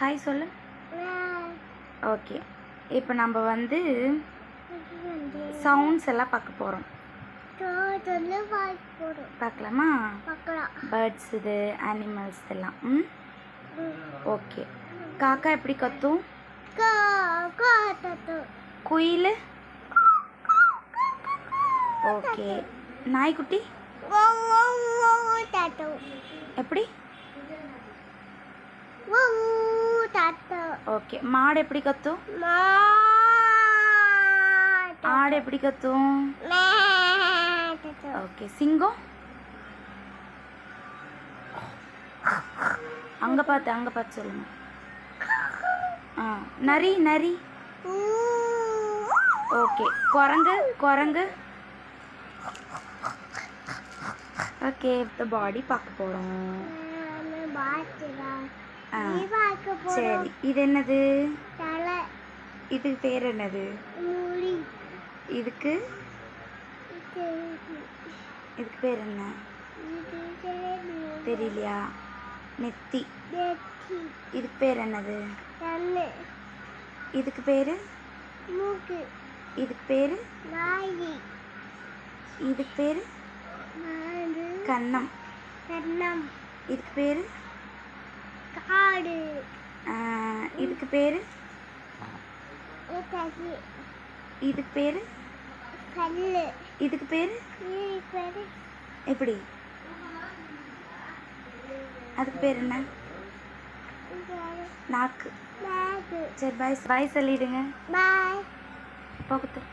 Hi சொல்லு. Okay, இப்போ நம்ம வந்து சவுண்ட்ஸ் எல்லாம் பார்க்க போகிறோம். பார்க்கலாமா? பேர்ட்ஸ், இது அனிமல்ஸ் எல்லாம். ஓகே. காக்கா எப்படி கத்தும்? குயில். ஓகே. நாய்க்குட்டி எப்படி? ஓகே. மாடு எப்படி கத்தும்? ஆடு எப்படி கத்தும்? ஓகே. சிங்கம் அங்க பார்த்து சொல்லுங்க. நரி நரி. ஓகே. குரங்கு. ஓகே. பாடி பார்க்க போறோம். சரி, இது என்னது? இதுக்கு பேர் என்னது? இதுக்கு பேர் என்ன தெரியலையா? நெத்தி. இதுக்கு பேர் என்னது? இதுக்கு பேரு? இதுக்கு பேரு? இதுக்கு பேரு? கன்னம். இதுக்கு பேரு? இதுக்கு பேரு? இதுக்கு பேரு? இதுக்கு பேரு எப்படி? அதுக்கு பேர் என்ன? நாக்கு. சரி, பாய் சொல்லிடுங்க. போகட்டும்.